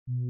Starstruck.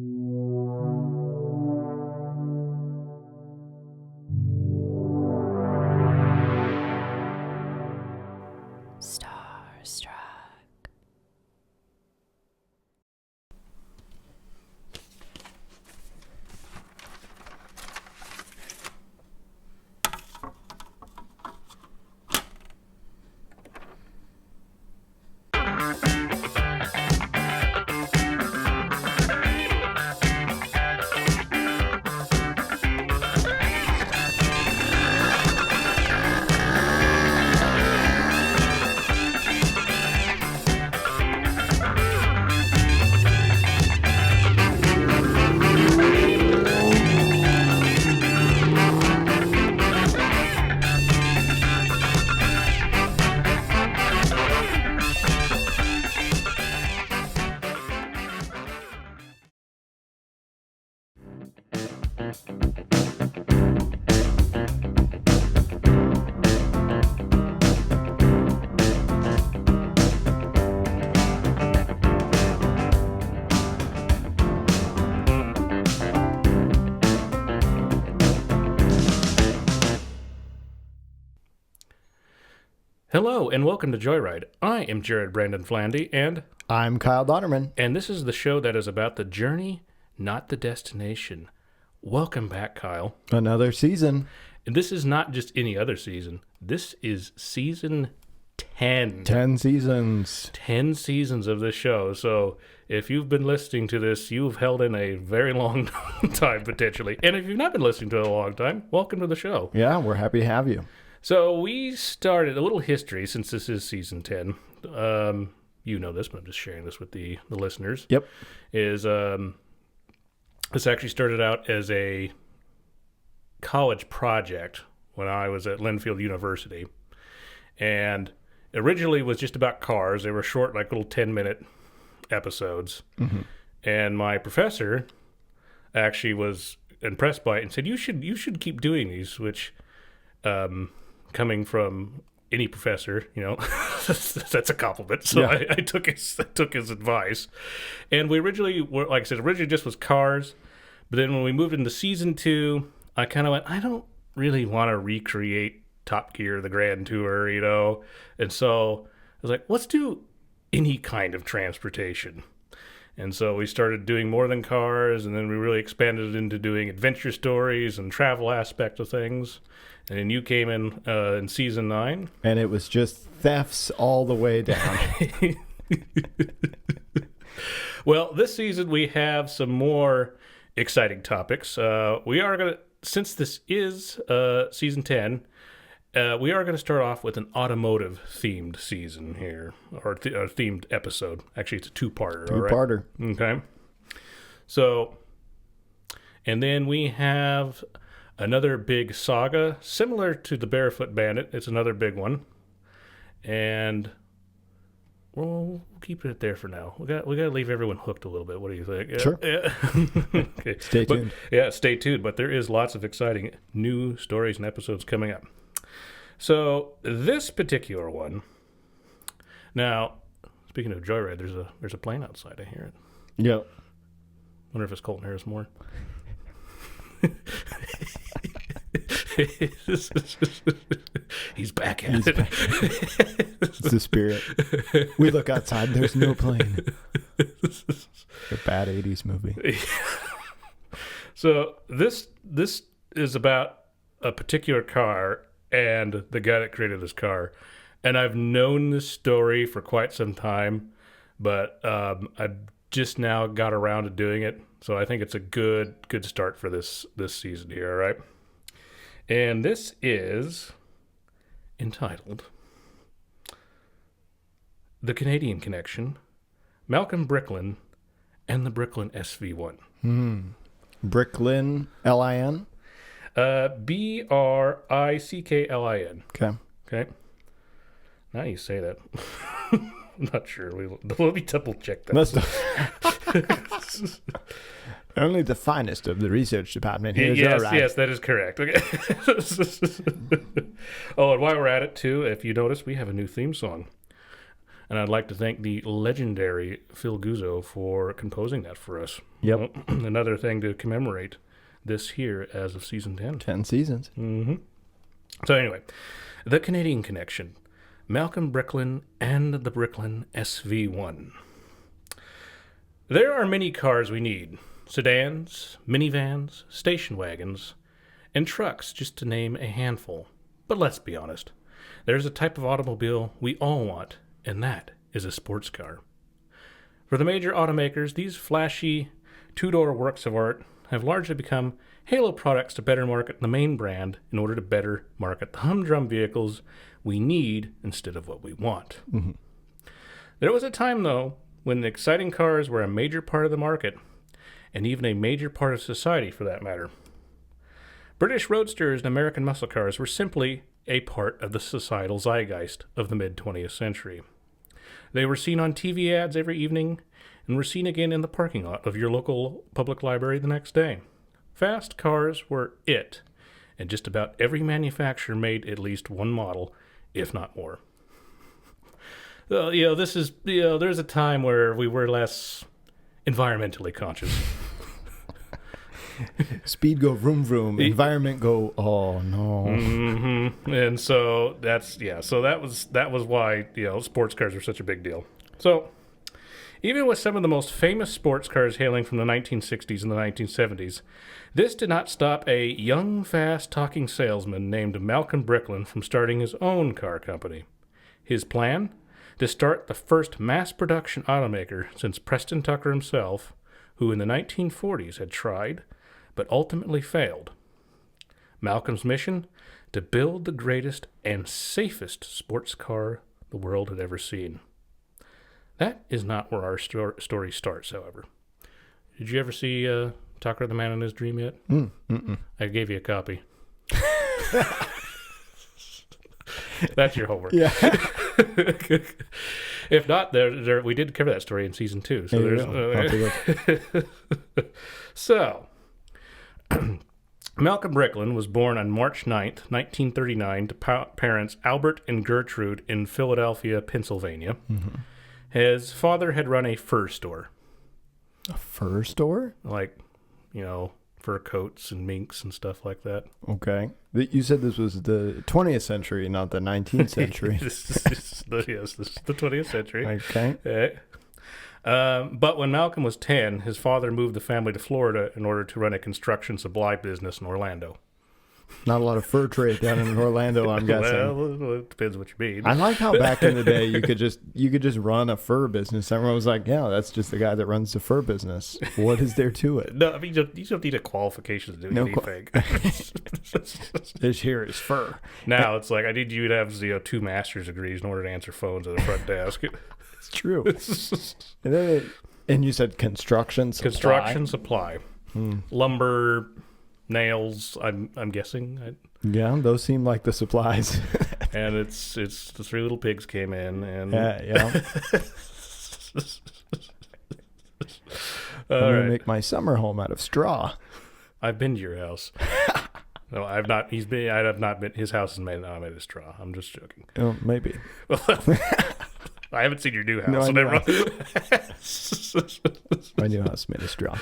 Hello, and welcome to Joyride. I am Jared Brandon Flandy, and I'm Kyle Donnerman. this is the show that is about the journey, not the destination. Welcome back, Kyle. Another season. And this is not just any other season. This is season 10. 10 seasons. 10 seasons of this show. So if you've been listening to this, you've held in a very long time, potentially. And if you've not been listening to it a long time, welcome to the show. Yeah, we're happy to have you. So we started a little history since this is season 10. You know this, but I'm just sharing this with the listeners. Yep. This actually started out as a college project when I was at Linfield University. And originally was just about cars. They were short, like little 10-minute episodes. Mm-hmm. And my professor actually was impressed by it and said, you should keep doing these, which... coming from any professor, you know, that's a compliment. So yeah. I took his advice, and we originally were, like I said, just was cars, but then when we moved into season 2, I kind of went, I don't really want to recreate Top Gear, the Grand Tour, you know, and so I was like, let's do any kind of transportation. And so we started doing more than cars, and then we really expanded into doing adventure stories and travel aspect of things. And then you came in season 9. And it was just thefts all the way down. Well, this season we have some more exciting topics. We are going to, since this is season 10, we are going to start off with an automotive-themed season here, or themed episode. Actually, it's a two-parter. Two-parter. All right? Okay. So, and then we have another big saga, similar to the Barefoot Bandit. It's another big one. And we'll keep it there for now. We got to leave everyone hooked a little bit. What do you think? Sure. Yeah. Okay. Stay tuned. Stay tuned. But there is lots of exciting new stories and episodes coming up. So this particular one. Now, speaking of Joyride, there's a plane outside. I hear it. Yep. Wonder if it's Colton Harris Moore. He's back at it. It's the spirit. We look outside. There's no plane. A bad 80s movie. So this is about a particular car and the guy that created this car. And I've known this story for quite some time, but I just now got around to doing it. So I think it's a good start for this season here, all right? And this is entitled The Canadian Connection, Malcolm Bricklin, and the Bricklin SV-1. Bricklin, L-I-N? B-R-I-C-K-L-I-N. Okay. Now you say that. I'm not sure. Let me double check that. Only the finest of the research department here. Yes, that is correct. Okay. Oh, and while we're at it, too, if you notice, we have a new theme song. And I'd like to thank the legendary Phil Guzzo for composing that for us. Yep. Well, another thing to commemorate this here as of season 10. 10 seasons. Mm-hmm. So anyway, the Canadian Connection, Malcolm Bricklin and the Bricklin SV-1. There are many cars we need. Sedans, minivans, station wagons, and trucks, just to name a handful. But let's be honest. There's a type of automobile we all want, and that is a sports car. For the major automakers, these flashy two-door works of art have largely become halo products to better market the main brand in order to better market the humdrum vehicles we need instead of what we want. Mm-hmm. There was a time, though, when the exciting cars were a major part of the market, and even a major part of society for that matter. British roadsters and American muscle cars were simply a part of the societal zeitgeist of the mid-20th century. They were seen on TV ads every evening and were seen again in the parking lot of your local public library the next day. Fast cars were it, and just about every manufacturer made at least one model, if not more. There's a time where we were less environmentally conscious. Speed go vroom vroom. Environment go, oh no. Mm-hmm. And so that was why sports cars were such a big deal. So even with some of the most famous sports cars hailing from the 1960s and the 1970s, this did not stop a young, fast-talking salesman named Malcolm Bricklin from starting his own car company. His plan? To start the first mass-production automaker since Preston Tucker himself, who in the 1940s had tried, but ultimately failed. Malcolm's mission? To build the greatest and safest sports car the world had ever seen. That is not where our story starts, however. Did you ever see Tucker the Man in His Dream yet? I gave you a copy. That's your homework. Yeah. If not, we did cover that story in season 2. So So, Malcolm Bricklin was born on March 9th, 1939, to parents Albert and Gertrude in Philadelphia, Pennsylvania. Mm-hmm. His father had run a fur store. A fur store? Like, fur coats and minks and stuff like that. Okay. You said this was the 20th century, not the 19th century. This is the 20th century. Okay. But when Malcolm was 10, his father moved the family to Florida in order to run a construction supply business in Orlando. Not a lot of fur trade down in Orlando, I'm guessing. Well, it depends what you mean. I like how back in the day you could just run a fur business. Everyone was like, "Yeah, that's just the guy that runs the fur business." What is there to it? No, I mean you don't need a qualification to do anything. This here is fur. Now it's like I need you to have 2 master's degrees in order to answer phones at the front desk. It's true. And you said construction supply. Construction supply, lumber. Nails, I'm guessing. Yeah, those seem like the supplies. And it's the 3 little pigs came in, and yeah. I'm gonna make my summer home out of straw. I've been to your house. No, I've not. I have not been. His house is made of straw. I'm just joking. Oh, maybe. I haven't seen your new house. No, so my new house made of straw.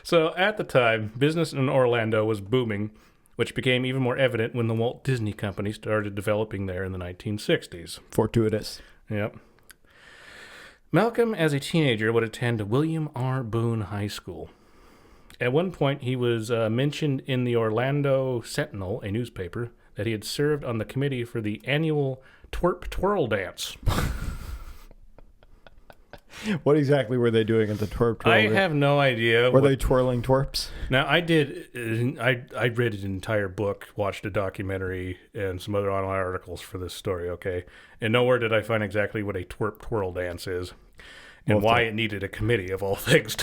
So at the time, business in Orlando was booming, which became even more evident when the Walt Disney Company started developing there in the 1960s. Fortuitous. Yep. Malcolm, as a teenager, would attend William R. Boone High School. At one point, he was mentioned in the Orlando Sentinel, a newspaper, that he had served on the committee for the annual Twerp Twirl Dance. What exactly were they doing at the twerp twirl? I have no idea. Were they twirling twerps? Now, I read an entire book, watched a documentary, and some other online articles for this story, okay? And nowhere did I find exactly what a twerp twirl dance is and why it needed a committee of all things.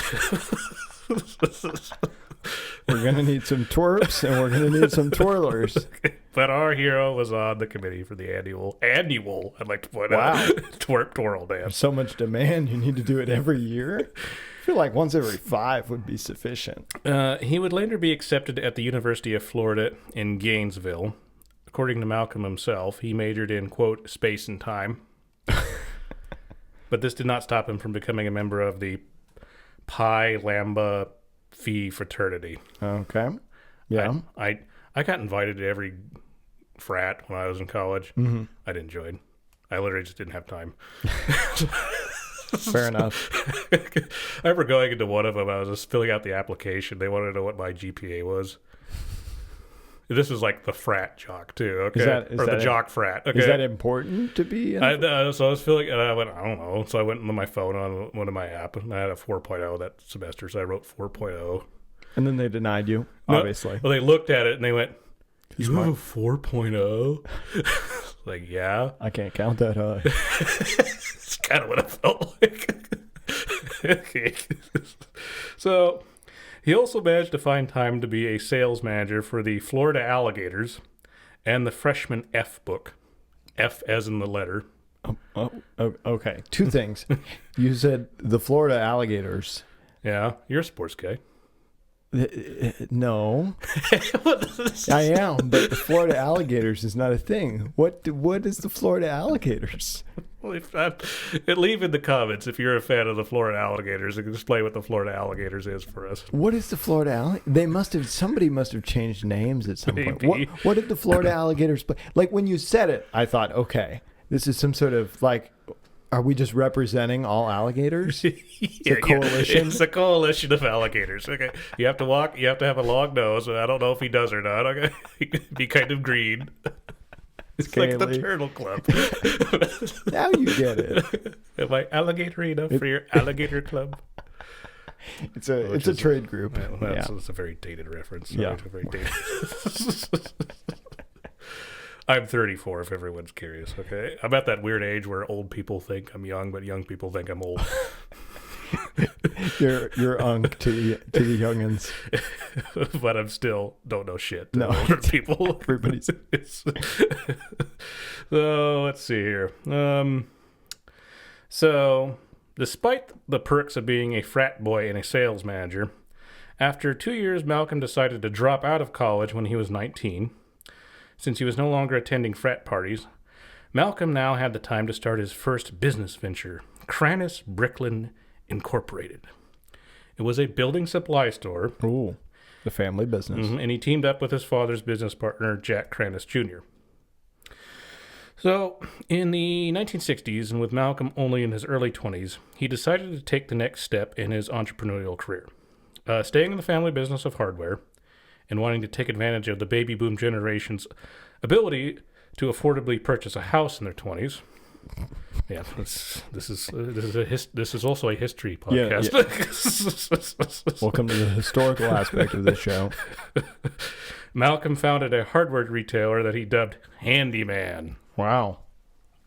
We're going to need some twerps and we're going to need some twirlers. But our hero was on the committee for the annual, I'd like to point out, twerp twirl dance. There's so much demand, you need to do it every year? I feel like once every 5 would be sufficient. He would later be accepted at the University of Florida in Gainesville. According to Malcolm himself, he majored in, quote, space and time. But this did not stop him from becoming a member of the Pi Lambda Phi fraternity. Okay. Yeah. I got invited to every frat when I was in college. Mm-hmm. I didn't join. I literally just didn't have time. Fair enough. I remember going into one of them. I was just filling out the application. They wanted to know what my GPA was. This was like the frat jock too, okay? Or the jock frat. Okay. Is that important to be? So I was filling, and I went, I don't know. So I went on my phone on one of my apps, and I had a 4.0 that semester, so I wrote 4.0. And then they denied you, obviously. Well, they looked at it and they went, "You Smart. have a 4.0?" Like, yeah. I can't count that high. It's kind of what I felt like. So he also managed to find time to be a sales manager for the Florida Alligators and the Freshman F book. F as in the letter. Okay. Two things. You said the Florida Alligators. Yeah, you're a sports guy. No. I am, but the Florida Alligators is not a thing. What is the Florida Alligators? Well, leave in the comments if you're a fan of the Florida Alligators and explain what the Florida Alligators is for us. What is the Florida Alligators? Somebody must have changed names at some point. What did the Florida Alligators play? Like when you said it, I thought, okay, this is some sort of like, are we just representing all alligators? It's a coalition? It's a coalition of alligators. Okay. You have to walk, you have to have a long nose. I don't know if he does or not. Okay. He could be kind of green. It's like the Turtle Club. Now you get it. Am I alligator enough for your alligator club? It's a trade group. It's a very dated reference. Yeah. It's very dated. I'm 34 if everyone's curious, okay? I'm at that weird age where old people think I'm young, but young people think I'm old. You're unk to the youngins. But I'm still don't know shit to No. older people. Everybody's... So, let's see here. So, despite the perks of being a frat boy and a sales manager, after 2 years, Malcolm decided to drop out of college when he was 19. Since he was no longer attending frat parties, Malcolm now had the time to start his first business venture, Malcolm Bricklin Incorporated. It was a building supply store. Ooh, the family business. And he teamed up with his father's business partner, Jack Cranis Jr. So, in the 1960s, and with Malcolm only in his early 20s, he decided to take the next step in his entrepreneurial career. Staying in the family business of hardware, and wanting to take advantage of the baby boom generation's ability to affordably purchase a house in their 20s. Yeah, this is also a history podcast. Yeah. Welcome to the historical aspect of this show. Malcolm founded a hardware retailer that he dubbed Handyman. Wow.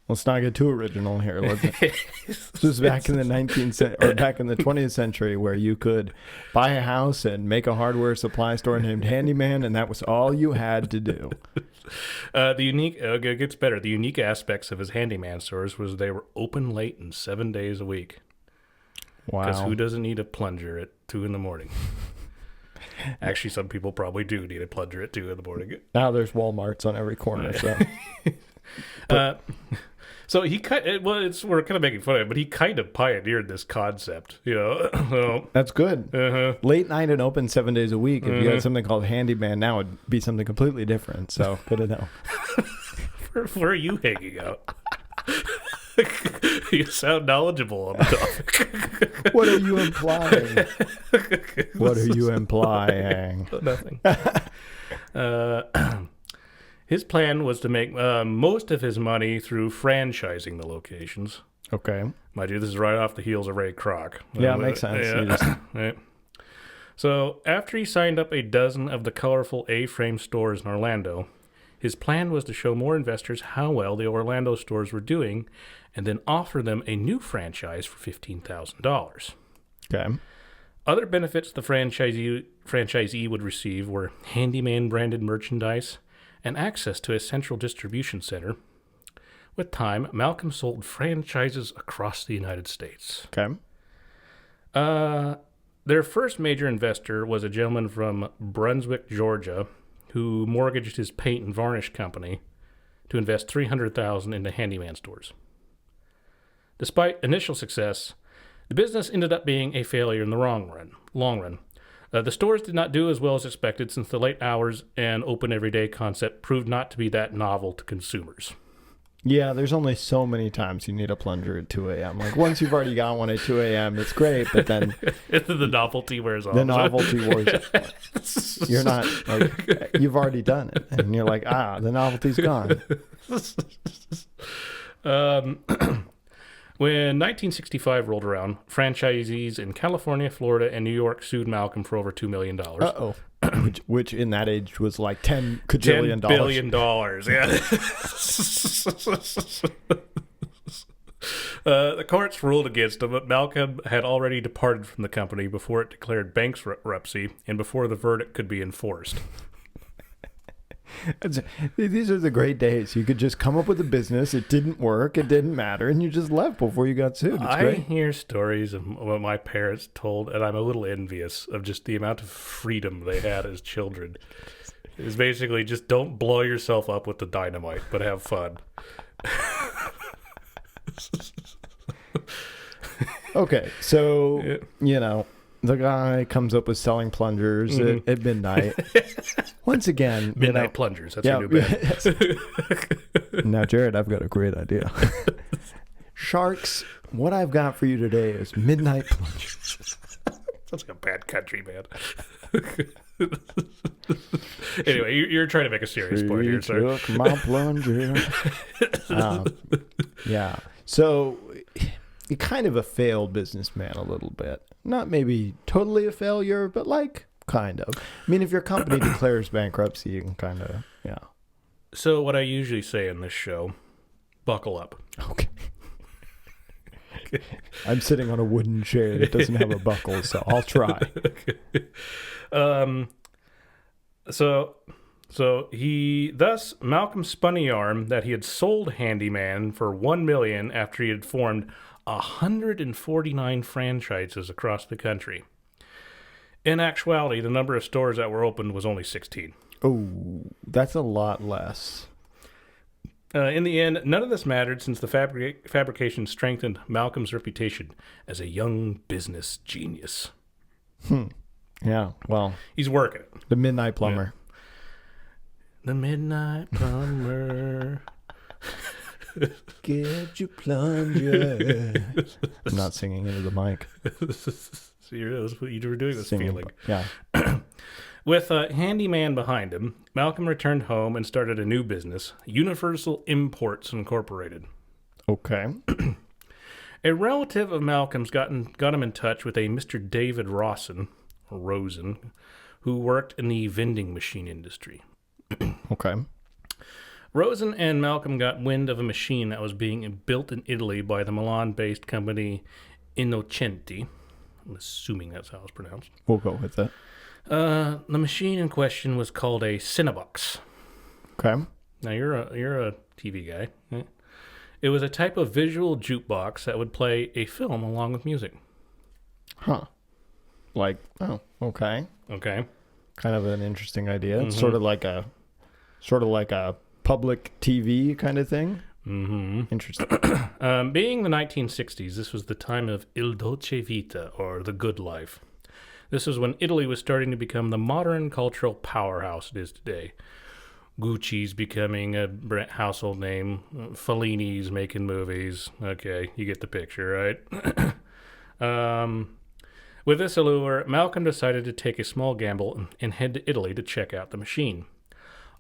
Let's not get too original here. This was back in the 20th century where you could buy a house and make a hardware supply store named Handyman, and that was all you had to do. It gets better. The unique aspects of his Handyman stores was they were open late and 7 days a week. Wow. Because who doesn't need a plunger at 2 a.m? Actually, some people probably do need a plunger at 2 a.m. Now there's Walmarts on every corner, so... So he we're kind of making fun of him, but he kind of pioneered this concept, you know. So, that's good. Late night and open 7 days a week. If you had something called Handyman now, it'd be something completely different. So good to know. Where are you hanging out? You sound knowledgeable on the topic. What are you implying? What are you implying? Nothing. His plan was to make most of his money through franchising the locations. Okay. Mind you, this is right off the heels of Ray Kroc. Yeah, it makes sense. Yeah. Right. So after he signed up a dozen of the colorful A-frame stores in Orlando, his plan was to show more investors how well the Orlando stores were doing and then offer them a new franchise for $15,000. Okay. Other benefits the franchisee would receive were Handyman-branded merchandise and access to a central distribution center. With time, Malcolm sold franchises across the United States. Okay. Their first major investor was a gentleman from Brunswick, Georgia, who mortgaged his paint and varnish company to invest $300,000 into Handyman stores. Despite initial success, the business ended up being a failure in the long run. The stores did not do as well as expected since the late hours and open everyday concept proved not to be that novel to consumers. Yeah, there's only so many times you need a plunger at 2 a.m. Like, once you've already got one at 2 a.m., it's great, but then... the novelty wears off. The novelty wears off. You're not, like, you've already done it. And you're like, the novelty's gone. When 1965 rolled around, franchisees in California, Florida, and New York sued Malcolm for over $2 million. Uh-oh. Which in that age was like $10 billion. $10 billion, yeah. The courts ruled against him, but Malcolm had already departed from the company before it declared bankruptcy and before the verdict could be enforced. These are the great days. You could just come up with a business. It didn't work. It didn't matter. And you just left before you got sued. It's great. I hear stories of what my parents told, and I'm a little envious of just the amount of freedom they had as children. It's basically just don't blow yourself up with the dynamite, but have fun. Okay, so, the guy comes up with selling plungers at midnight. Once again, midnight plungers. That's your new band. Now, Jared, I've got a great idea. Sharks, what I've got for you today is midnight plungers. Sounds like a bad country band. Anyway, you're trying to make a serious point here, sir. Took my plunger. Yeah. So, you're kind of a failed businessman a little bit. Not maybe totally a failure, but like kind of. I mean, if your company declares bankruptcy, you can kind of, yeah. So what I usually say in this show, buckle up. Okay. I'm sitting on a wooden chair that doesn't have a buckle, so I'll try. Thus Malcolm spun a yarn that he had sold Handyman for $1 million after he had formed 149 franchises across the country. In actuality, the number of stores that were opened was only 16. Oh, that's a lot less. In the end, none of this mattered since the fabrication strengthened Malcolm's reputation as a young business genius. Yeah, well. He's working it. The Midnight Plumber. Yeah. The Midnight Plumber. Get your plunger. I'm not singing into the mic. See, that's what you were doing this Singing, feeling. Yeah. With a handyman behind him, Malcolm returned home and started a new business, Universal Imports Incorporated. Okay. A relative of Malcolm's got him in touch with a Mr. David Rosen, who worked in the vending machine industry. Okay. Rosen and Malcolm got wind of a machine that was being built in Italy by the Milan-based company Innocenti. I'm assuming that's how it's pronounced. We'll go with that. The machine in question was called a Cinebox. Okay. Now, you're a TV guy. Right? It was a type of visual jukebox that would play a film along with music. Huh. Like, oh, okay. Okay. Kind of an interesting idea. It's sort of like a public TV kind of thing. Mm-hmm. Interesting. Being the 1960s, this was the time of Il Dolce Vita, or the good life. This was when Italy was starting to become the modern cultural powerhouse it is today. Gucci's becoming a household name. Fellini's making movies. Okay, you get the picture, right? With this allure, Malcolm decided to take a small gamble and head to Italy to check out the machine.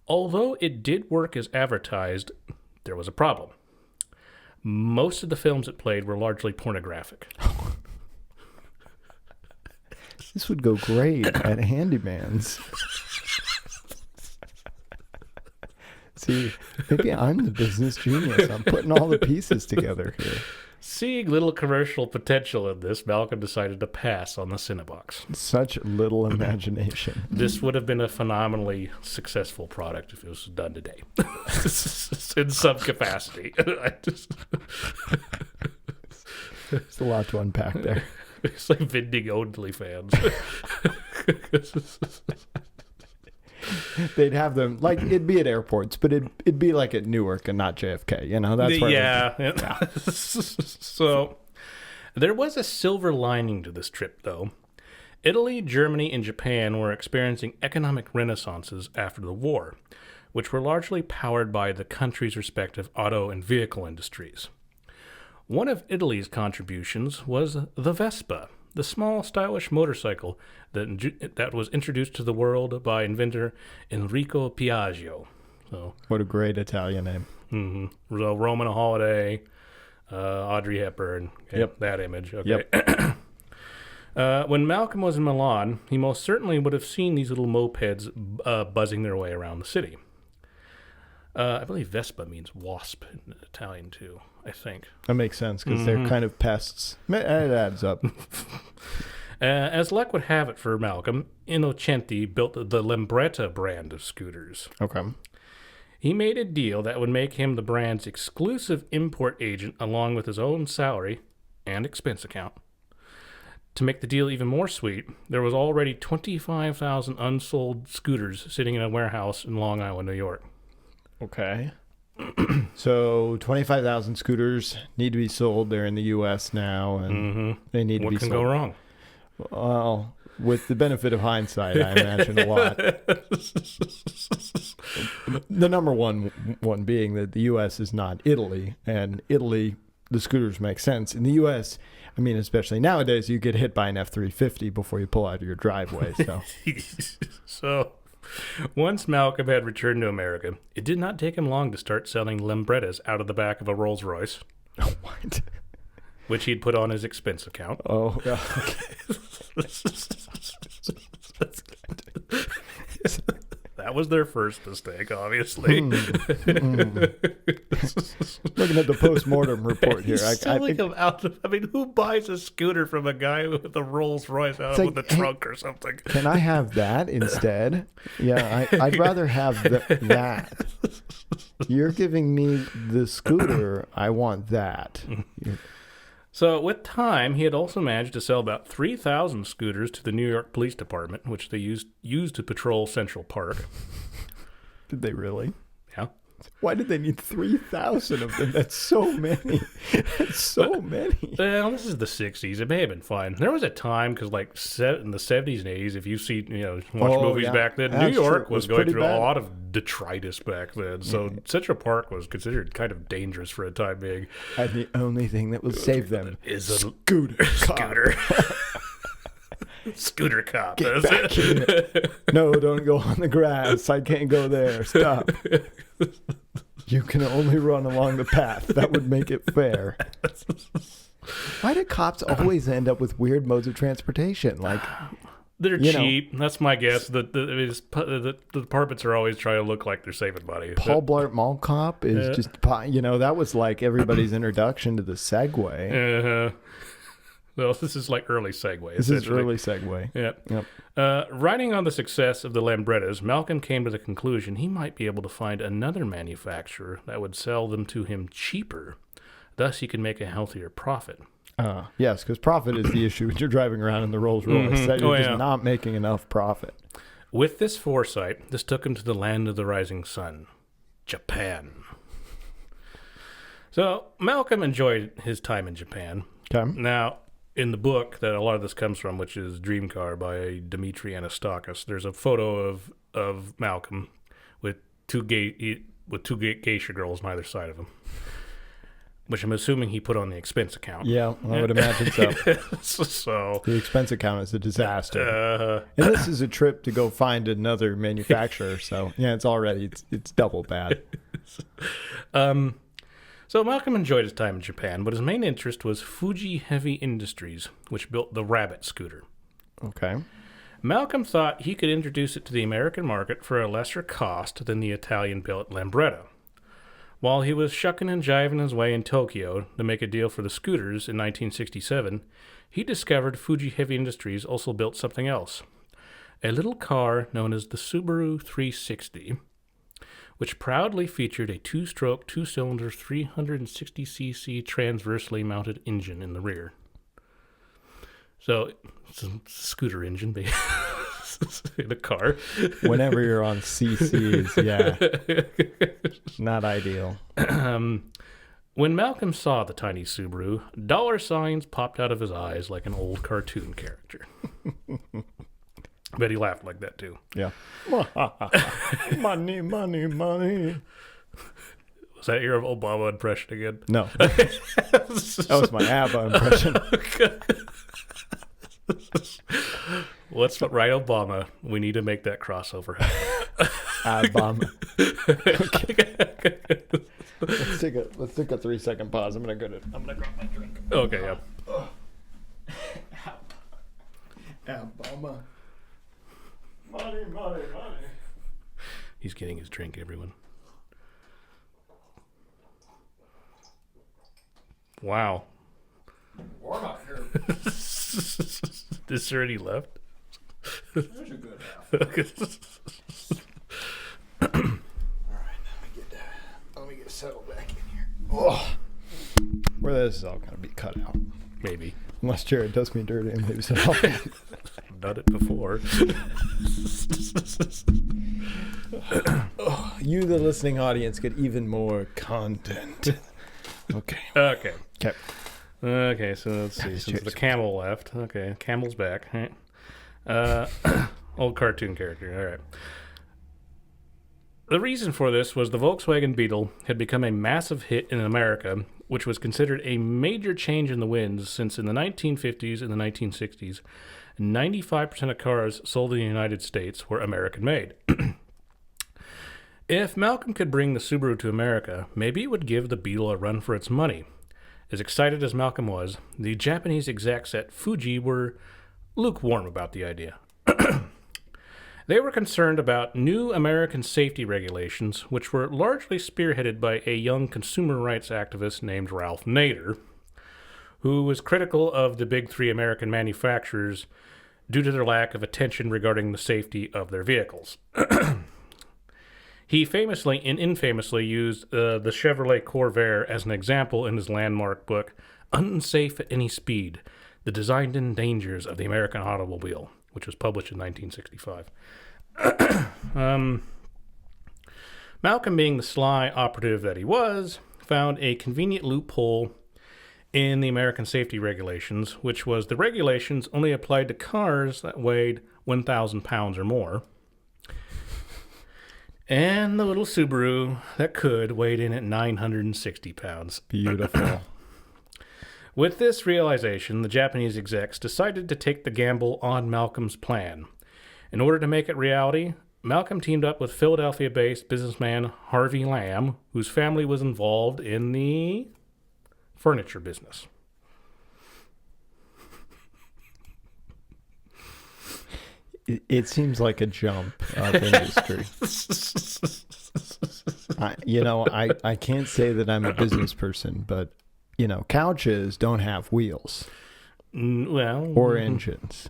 Although it did work as advertised, there was a problem. Most of the films it played were largely pornographic. This would go great at Handyman's. See, maybe I'm the business genius. I'm putting all the pieces together here. Seeing little commercial potential in this, Malcolm decided to pass on the Cinebox. Such little imagination. This would have been a phenomenally successful product if it was done today. In some capacity. There's a lot to unpack there. It's like vending OnlyFans. They'd have them, like, it'd be at airports, but it'd be like at Newark and not JFK. You know, that's where yeah. So there was a silver lining to this trip, though. Italy, Germany, and Japan were experiencing economic renaissances after the war, which were largely powered by the country's respective auto and vehicle industries. One of Italy's contributions was the Vespa, the small, stylish motorcycle that was introduced to the world by inventor Enrico Piaggio. So, what a great Italian name. Mm-hmm. So Roman Holiday, Audrey Hepburn. Okay, Yep. That image. Okay. Yep. When Malcolm was in Milan, he most certainly would have seen these little mopeds buzzing their way around the city. I believe Vespa means wasp in Italian, too, I think. That makes sense, because they're kind of pests. It adds up. As luck would have it for Malcolm, Innocenti built the Lambretta brand of scooters. Okay. He made a deal that would make him the brand's exclusive import agent along with his own salary and expense account. To make the deal even more sweet, there was already 25,000 unsold scooters sitting in a warehouse in Long Island, New York. Okay. So 25,000 scooters need to be sold. They're in the U.S. now, and they need to be sold. What can go wrong? Well, with the benefit of hindsight, I imagine a lot. The number one being that the U.S. is not Italy, and Italy, the scooters make sense. In the U.S., I mean, especially nowadays, you get hit by an F-350 before you pull out of your driveway. So, once Malcolm had returned to America, it did not take him long to start selling Lambrettas out of the back of a Rolls Royce. What? Which he'd put on his expense account. Oh, okay. That was their first mistake, obviously. Looking at the post-mortem report here, I think... who buys a scooter from a guy with a Rolls Royce out with a trunk or something? Can I have that instead? Yeah, I'd rather have that. You're giving me the scooter. I want that. So, with time, he had also managed to sell about 3,000 scooters to the New York Police Department, which they used to patrol Central Park. Did they really? Yeah. Why did they need 3,000 of them? That's so many. That's so many. Well, this is the 60s. It may have been fine. There was a time, because in the 70s and 80s, if you watch movies back then, New York was going through a lot of detritus back then. So Central Park was considered kind of dangerous for a time being. And the only thing that will save them is a scooter. Scooter cop. Get back here. No, don't go on the grass. I can't go there. Stop. You can only run along the path. That would make it fair. Why do cops always end up with weird modes of transportation? Like, they're cheap. That's my guess. The departments are always trying to look like they're saving money. Paul Blart Mall Cop is just, that was like everybody's introduction to the Segway. Well, this is like early Segway. This is early Segway. Yep. Riding on the success of the Lambrettas, Malcolm came to the conclusion he might be able to find another manufacturer that would sell them to him cheaper. Thus, he could make a healthier profit. Yes, because profit is the issue when you're driving around in the Rolls Royce. That you're just not making enough profit. With this foresight, this took him to the land of the rising sun, Japan. So, Malcolm enjoyed his time in Japan. Okay. Now, in the book that a lot of this comes from, which is Dream Car by Dimitri Anastakis, there's a photo of Malcolm with two geisha girls on either side of him, which I'm assuming he put on the expense account. Yeah, I would imagine so. So the expense account is a disaster. And this is a trip to go find another manufacturer, so yeah, it's double bad. So Malcolm enjoyed his time in Japan, but his main interest was Fuji Heavy Industries, which built the Rabbit scooter. Okay. Malcolm thought he could introduce it to the American market for a lesser cost than the Italian-built Lambretta. While he was shucking and jiving his way in Tokyo to make a deal for the scooters in 1967, he discovered Fuji Heavy Industries also built something else, a little car known as the Subaru 360, which proudly featured a two-stroke, two-cylinder, 360cc transversely mounted engine in the rear. So, it's a scooter engine, in a car. Whenever you're on CCs, yeah. Not ideal. When Malcolm saw the tiny Subaru, dollar signs popped out of his eyes like an old cartoon character. Bet he laughed like that too. Yeah. Money, money, money. Was that your Obama impression again? No. That was my ABBA impression. Let's write Obama. We need to make that crossover happen. Obama. Okay. Let's take a 3-second pause. I'm gonna grab my drink. Okay, yeah. Obama. Money, money, money. He's getting his drink, everyone. Wow. Warm up here. Is there any left? There's a good half. All right, let me get settled back in here. Oh, where this is all gonna be cut out. Maybe. Unless Jared does me dirty and leaves it all. I've done it before. You, the listening audience, get even more content. Okay. Okay. Okay. Okay, so let's see. Since the camel left. Okay, camel's back. Right. Old cartoon character. All right. The reason for this was the Volkswagen Beetle had become a massive hit in America, which was considered a major change in the winds since in the 1950s and the 1960s, 95% of cars sold in the United States were American-made. If Malcolm could bring the Subaru to America, maybe it would give the Beetle a run for its money. As excited as Malcolm was, the Japanese execs at Fuji were lukewarm about the idea. They were concerned about new American safety regulations, which were largely spearheaded by a young consumer rights activist named Ralph Nader, who was critical of the big three American manufacturers due to their lack of attention regarding the safety of their vehicles. He famously and infamously used the Chevrolet Corvair as an example in his landmark book, Unsafe at Any Speed, The Design and Dangers of the American Automobile, which was published in 1965. Malcolm, being the sly operative that he was, found a convenient loophole in the American safety regulations, which was the regulations only applied to cars that weighed 1,000 pounds or more. And the little Subaru that could weighed in at 960 pounds. Beautiful. With this realization, the Japanese execs decided to take the gamble on Malcolm's plan. In order to make it reality, Malcolm teamed up with Philadelphia-based businessman Harvey Lamb, whose family was involved in the furniture business. It seems like a jump of industry. I can't say that I'm a business person, but, couches don't have wheels. Or engines.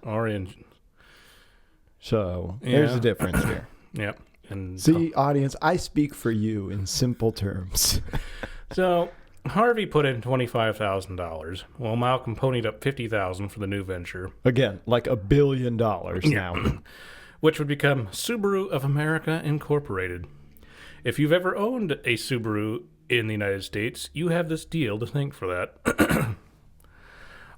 So there's a difference here. Yep. And see, audience, I speak for you in simple terms. So Harvey put in $25,000, while Malcolm ponied up $50,000 for the new venture. Again, like $1 billion now. Which would become Subaru of America Incorporated. If you've ever owned a Subaru in the United States, you have this deal to thank for that.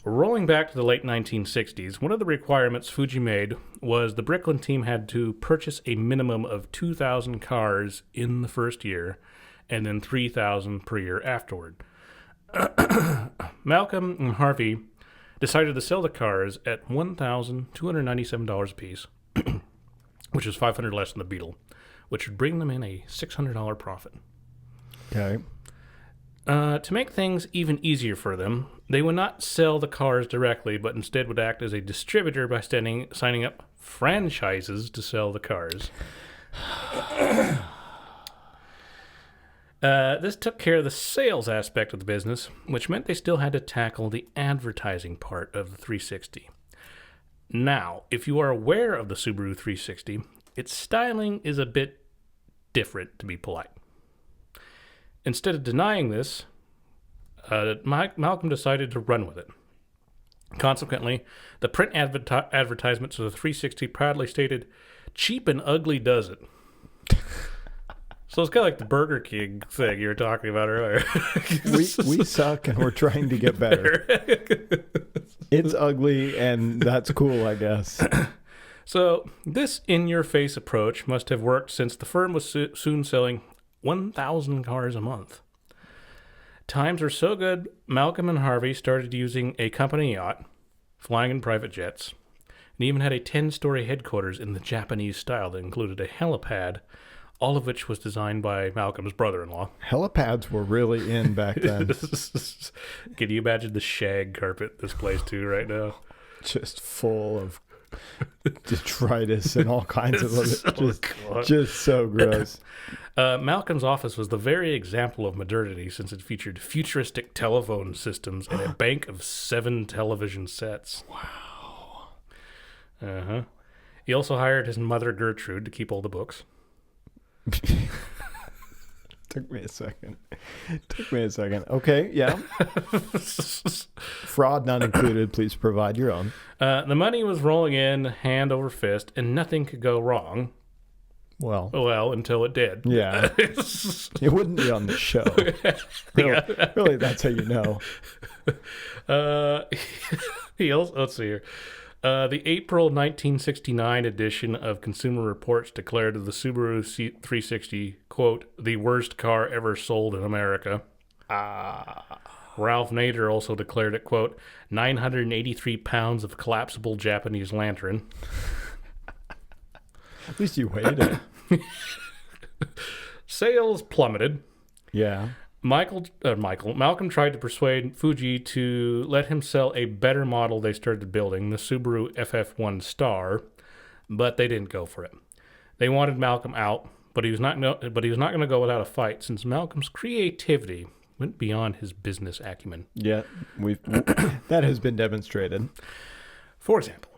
Rolling back to the late 1960s, one of the requirements Fuji made was the Bricklin team had to purchase a minimum of 2,000 cars in the first year, and then 3,000 per year afterward. Malcolm and Harvey decided to sell the cars at $1,297 a piece, which is $500 less than the Beetle, which would bring them in a $600 profit. Okay. To make things even easier for them, they would not sell the cars directly, but instead would act as a distributor by signing up franchises to sell the cars. This took care of the sales aspect of the business, which meant they still had to tackle the advertising part of the 360. Now, if you are aware of the Subaru 360, its styling is a bit different, to be polite. Instead of denying this, Malcolm decided to run with it. Consequently, the print advertisements of the 360 proudly stated, "Cheap and ugly does it." So it's kind of like the Burger King thing you were talking about earlier. We suck and we're trying to get better. It's ugly and that's cool, I guess. So this in-your-face approach must have worked, since the firm was soon selling 1,000 cars a month. Times were so good, Malcolm and Harvey started using a company yacht, flying in private jets, and even had a 10-story headquarters in the Japanese style that included a helipad, all of which was designed by Malcolm's brother-in-law. Helipads were really in back then. Can you imagine the shag carpet this place too right now? Just full of detritus and all kinds of other, just so gross. Malcolm's office was the very example of modernity, since it featured futuristic telephone systems and a bank of 7 television sets. Wow. Uh-huh. He also hired his mother, Gertrude, to keep all the books. Took me a second. Okay, yeah. Fraud not included. Please provide your own. The money was rolling in hand over fist, and nothing could go wrong. Well, until it did. Yeah. It wouldn't be on the show. Really, that's how you know. Let's see here. The April 1969 edition of Consumer Reports declared the Subaru 360, quote, "the worst car ever sold in America." Ralph Nader also declared it, quote, 983 pounds of collapsible Japanese lantern. At least you weighed it. Sales plummeted. Yeah. Malcolm tried to persuade Fuji to let him sell a better model they started building, the Subaru FF1 Star, but they didn't go for it. They wanted Malcolm out, but he was not going to go without a fight, since Malcolm's creativity went beyond his business acumen. Yeah, that has been demonstrated. For example,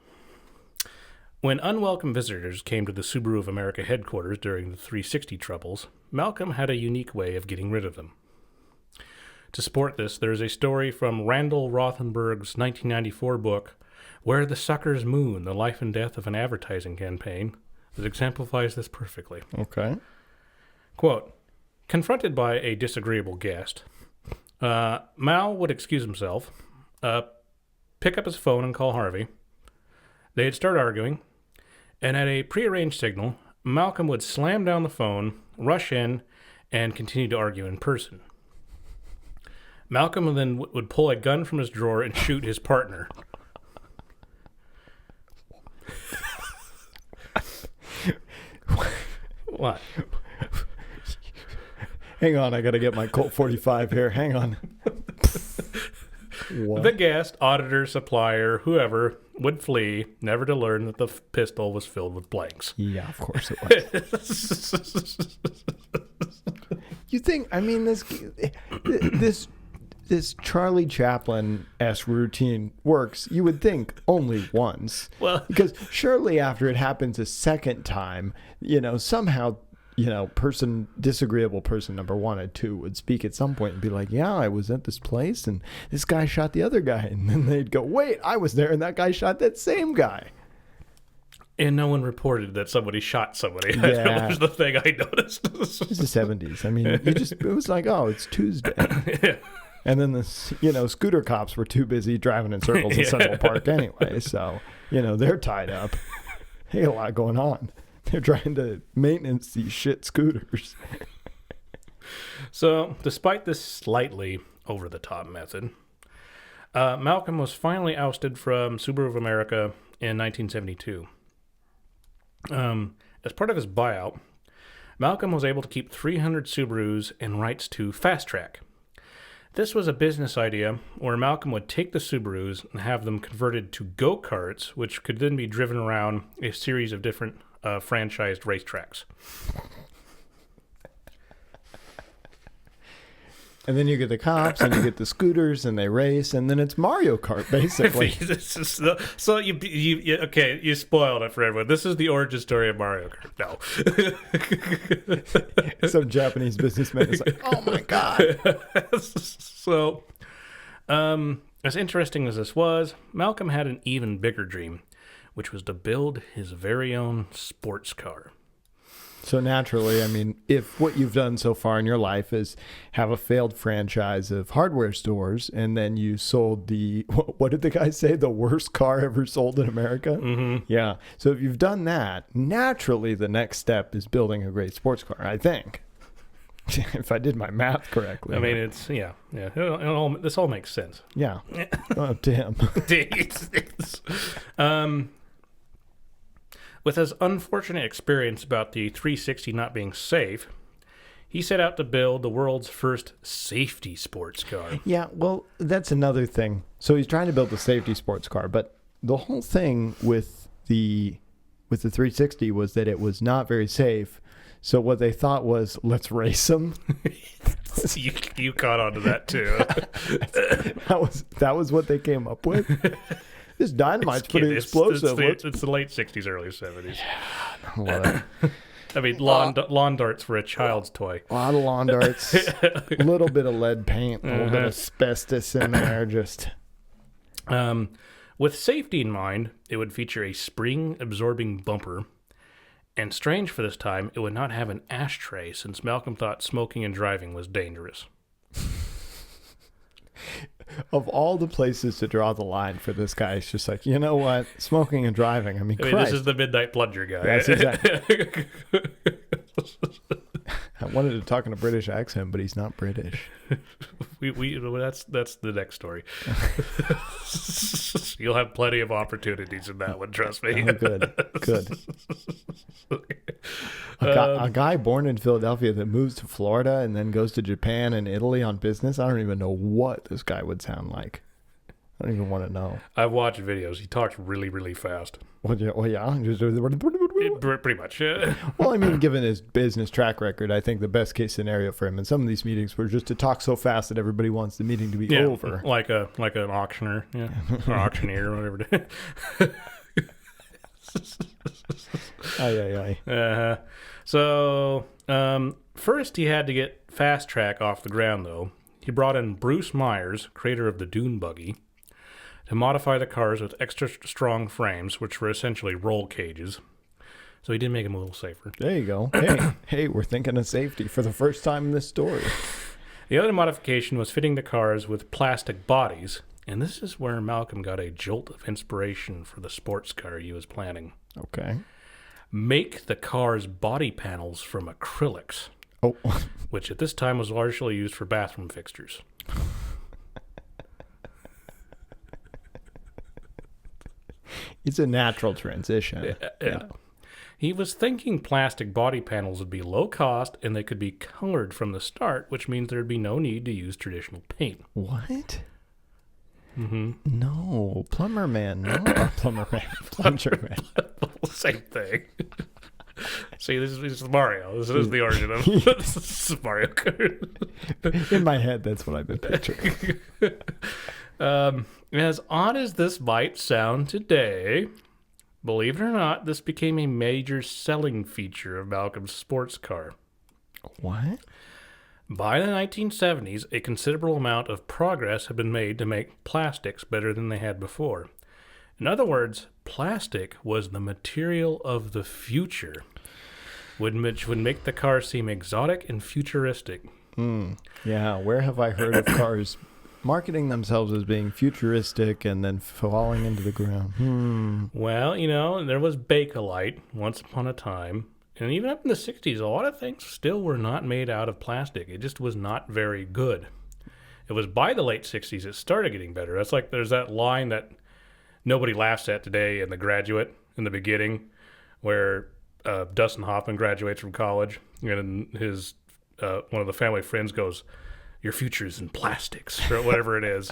when unwelcome visitors came to the Subaru of America headquarters during the 360 troubles, Malcolm had a unique way of getting rid of them. To support this, there is a story from Randall Rothenberg's 1994 book, Where the Suckers Moon, The Life and Death of an Advertising Campaign, that exemplifies this perfectly. Okay. Quote, confronted by a disagreeable guest, Mal would excuse himself, pick up his phone and call Harvey. They'd start arguing, and at a prearranged signal, Malcolm would slam down the phone, rush in, and continue to argue in person. Malcolm then would pull a gun from his drawer and shoot his partner. What? Hang on, I got to get my Colt 45 here. Hang on. What? The guest, auditor, supplier, whoever, would flee, never to learn that the pistol was filled with blanks. Yeah, of course it was. You think, I mean, this Charlie Chaplin-esque routine works, you would think, only once. Well, because surely after it happens a second time, somehow, disagreeable person number 1 and 2 would speak at some point and be like, yeah, I was at this place and this guy shot the other guy. And then they'd go, wait, I was there and that guy shot that same guy. And no one reported that somebody shot somebody. Yeah. That was the thing I noticed. It's the 70s. I mean, it was like, oh, it's Tuesday. Yeah. And then scooter cops were too busy driving in circles in Central Park anyway. So, they're tied up. They got a lot going on. They're trying to maintenance these shit scooters. So, despite this slightly over-the-top method, Malcolm was finally ousted from Subaru of America in 1972. As part of his buyout, Malcolm was able to keep 300 Subarus and rights to Fast Track. This was a business idea where Malcolm would take the Subarus and have them converted to go-karts, which could then be driven around a series of different franchised racetracks. And then you get the cops and you get the scooters and they race and then it's Mario Kart basically. So you spoiled it for everyone. This is the origin story of Mario Kart. No. Some Japanese businessman is like, oh my God. So As interesting as this was, Malcolm had an even bigger dream, which was to build his very own sports car. So naturally, I mean, if what you've done so far in your life is have a failed franchise of hardware stores, and then you sold what did the guy say, the worst car ever sold in America? Mm-hmm. Yeah. So if you've done that, naturally the next step is building a great sports car, I think. If I did my math correctly. I mean, it's, yeah. This all makes sense. Yeah. To him. With his unfortunate experience about the 360 not being safe, he set out to build the world's first safety sports car. Yeah, well, that's another thing. So he's trying to build a safety sports car, but the whole thing with the 360 was that it was not very safe. So what they thought was, let's race them. You caught on to that too. that was what they came up with. This dynamite's pretty explosive. It's the late 60s, early 70s. Yeah, I mean, lawn darts were a child's toy. A lot of lawn darts, a little bit of lead paint, a little bit of asbestos in there. Just with safety in mind, it would feature a spring-absorbing bumper. And strange for this time, it would not have an ashtray, since Malcolm thought smoking and driving was dangerous. Of all the places to draw the line for this guy, it's just like, you know what? Smoking and driving. I mean, this is the midnight plunger guy. That's exactly. I wanted to talk in a British accent, but he's not British. That's the next story. You'll have plenty of opportunities in that one, trust me. Oh, good. A guy born in Philadelphia that moves to Florida and then goes to Japan and Italy on business. I don't even know what this guy would sound like. I don't even want to know. I've watched videos. He talks really, really fast. Well, yeah. Pretty much. Yeah. Well, I mean, given his business track record, I think the best case scenario for him in some of these meetings were just to talk so fast that everybody wants the meeting to be over. Like an auctioneer, or auctioneer, or whatever it is. Aye. So, first he had to get Fast Track off the ground, though. He brought in Bruce Myers, creator of the Dune Buggy, to modify the cars with extra strong frames, which were essentially roll cages. So he did make them a little safer. There you go. Hey, we're thinking of safety for the first time in this story. The other modification was fitting the cars with plastic bodies, and this is where Malcolm got a jolt of inspiration for the sports car he was planning. Okay. Make the car's body panels from acrylics. Oh. Which at this time was largely used for bathroom fixtures. It's a natural transition. Yeah. He was thinking plastic body panels would be low cost and they could be colored from the start, which means there'd be no need to use traditional paint. What? Mm-hmm. No, Plunger Man. Plunger Man. Same thing. See, this is Mario. This is the origin of this is Mario Kart. In my head, that's what I've been picturing. As odd as this might sound today, believe it or not, this became a major selling feature of Malcolm's sports car. What? By the 1970s, a considerable amount of progress had been made to make plastics better than they had before. In other words, plastic was the material of the future, which would make the car seem exotic and futuristic. Yeah, where have I heard of cars marketing themselves as being futuristic and then falling into the ground? Well, there was Bakelite once upon a time, and even up in the 60s, a lot of things still were not made out of plastic. It just was not very good. It was by the late 60s it started getting better. That's like there's that line that nobody laughs at today in The Graduate in the beginning where Dustin Hoffman graduates from college and his one of the family friends goes, "Your future is in plastics," or whatever it is,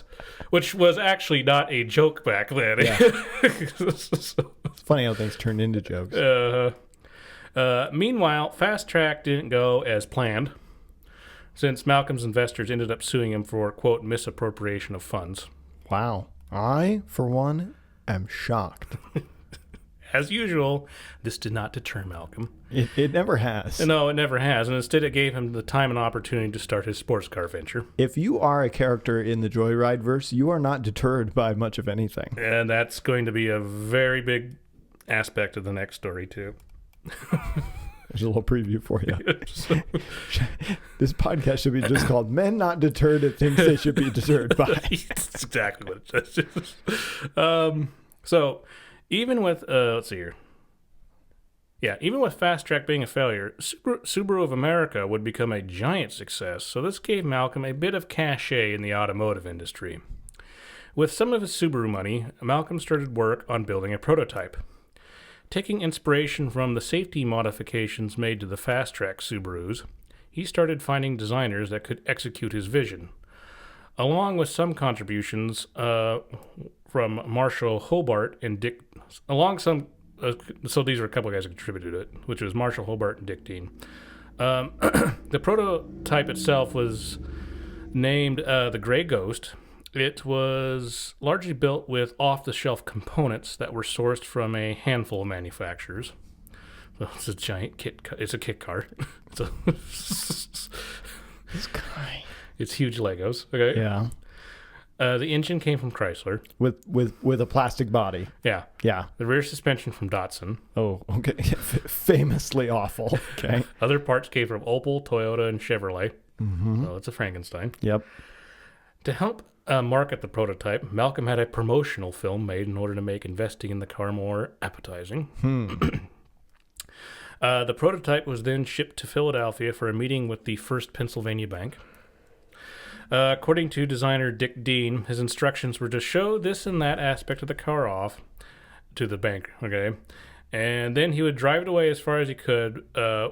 which was actually not a joke back then. Yeah. It's funny how things turned into jokes. Meanwhile, Fast Track didn't go as planned, since Malcolm's investors ended up suing him for, quote, misappropriation of funds. Wow. I, for one, am shocked. As usual, this did not deter Malcolm. It never has. No, it never has, and instead it gave him the time and opportunity to start his sports car venture. If you are a character in the Joyride verse, you are not deterred by much of anything. And that's going to be a very big aspect of the next story, too. There's a little preview for you. This podcast should be just called Men Not Deterred at Things They Should Be Deterred By. That's exactly what it says. So, even with, let's see here. Yeah, even with Fast Track being a failure, Subaru of America would become a giant success, so this gave Malcolm a bit of cachet in the automotive industry. With some of his Subaru money, Malcolm started work on building a prototype. Taking inspiration from the safety modifications made to the Fast Track Subarus, he started finding designers that could execute his vision. Along with some contributions from Marshall Hobart and Dick, so these are a couple of guys who contributed to it, which was Marshall Hobart and Dick Dean. The prototype itself was named the Gray Ghost. It was largely built with off-the-shelf components that were sourced from a handful of manufacturers. So it's a giant kit. It's a kit car. This guy. It's huge Legos. Okay. Yeah. The engine came from Chrysler. With a plastic body. Yeah. Yeah. The rear suspension from Datsun. Oh, okay. Famously awful. Okay. Other parts came from Opel, Toyota, and Chevrolet. Mm-hmm. So it's a Frankenstein. Yep. To help market the prototype, Malcolm had a promotional film made in order to make investing in the car more appetizing. The prototype was then shipped to Philadelphia for a meeting with the First Pennsylvania Bank. According to designer Dick Dean, his instructions were to show this and that aspect of the car off to the bank, okay? And then he would drive it away as far as he could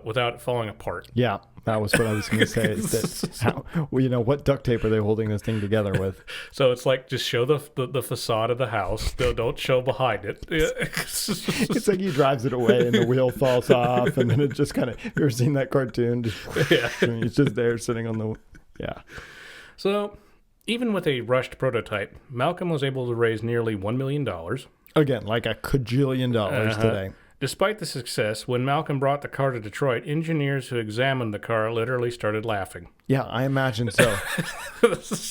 without it falling apart. Yeah, that was what I was going to say. Is that what duct tape are they holding this thing together with? So it's like, just show the facade of the house. Don't show behind it. It's like he drives it away and the wheel falls off, and then it just kind of, you ever seen that cartoon? Yeah. He's just there sitting on the, yeah. So even with a rushed prototype, Malcolm was able to raise nearly $1 million. Again, like a cajillion dollars today. Despite the success, when Malcolm brought the car to Detroit, engineers who examined the car literally started laughing. Yeah, I imagine so.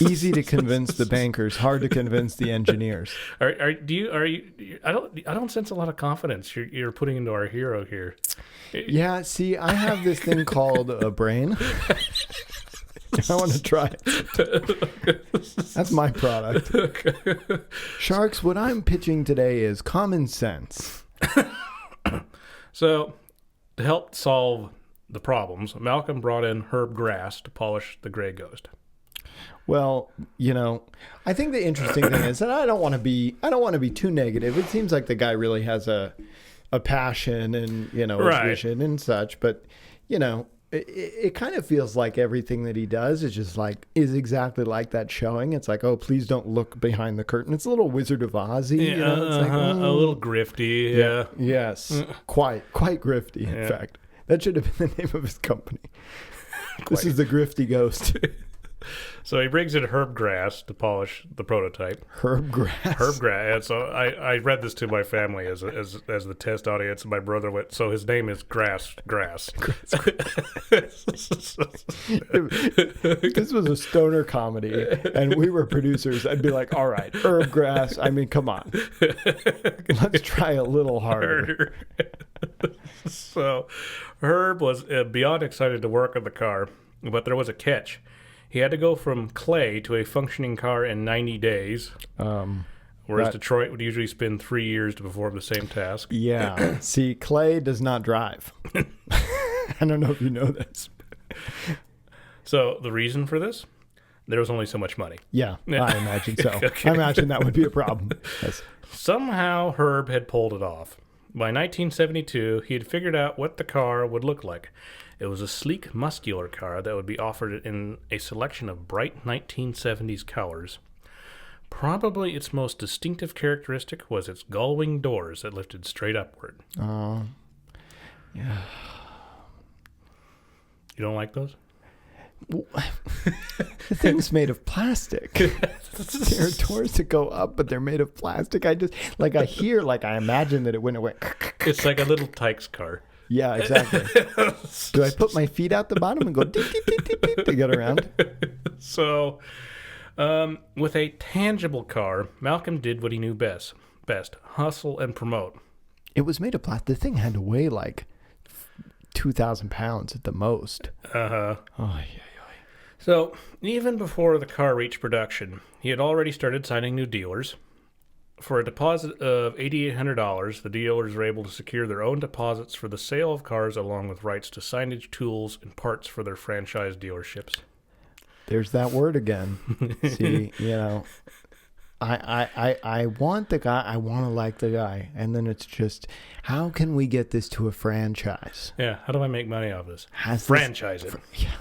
Easy to convince the bankers, hard to convince the engineers. I don't sense a lot of confidence you're putting into our hero here. Yeah, see, I have this thing called a brain. I want to try it. That's my product. Sharks, what I'm pitching today is common sense. So, to help solve the problems, Malcolm brought in Herb Grass to polish the Gray Ghost. Well, I think the interesting thing is that I don't want to be too negative. It seems like the guy really has a passion and, a vision and such, but, it kind of feels like everything that he does is exactly like that showing. It's like, oh, please don't look behind the curtain. It's a little Wizard of Ozzy. Yeah, it's like, a little grifty. Yeah. Yes. Quite grifty, in fact. That should have been the name of his company. This is the Grifty Ghost. So he brings in Herb Grass to polish the prototype. Herb Grass. Herb Grass. And so I read this to my family as the test audience, and my brother went, so his name is Grass. This was a stoner comedy, and we were producers. I'd be like, all right, Herb Grass. I mean, come on. Let's try a little harder. So Herb was beyond excited to work on the car, but there was a catch. He had to go from clay to a functioning car in 90 days, whereas Detroit would usually spend 3 years to perform the same task. Yeah. See, clay does not drive. I don't know if you know this. So the reason for this? There was only so much money. Yeah, I imagine so. Okay. I imagine that would be a problem. Yes. Somehow Herb had pulled it off. By 1972, he had figured out what the car would look like. It was a sleek, muscular car that would be offered in a selection of bright 1970s colors. Probably its most distinctive characteristic was its gull-wing doors that lifted straight upward. Oh, yeah. You don't like those? The thing's made of plastic. There are doors that go up, but they're made of plastic. I imagine that it went away. It's like a little Tykes car. Yeah, exactly. Do I put my feet out the bottom and go deep, deep, deep, deep, deep to get around? So, with a tangible car, Malcolm did what he knew best, hustle and promote. It was made of plastic. The thing had to weigh like 2,000 pounds at the most. Uh-huh. Oh, yeah. So, even before the car reached production, he had already started signing new dealers. For a deposit of $8,800, the dealers were able to secure their own deposits for the sale of cars along with rights to signage, tools, and parts for their franchise dealerships. There's that word again. See, I want the guy, I want to like the guy. And then it's just, how can we get this to a franchise? Yeah, how do I make money off this? Franchise it. Yeah.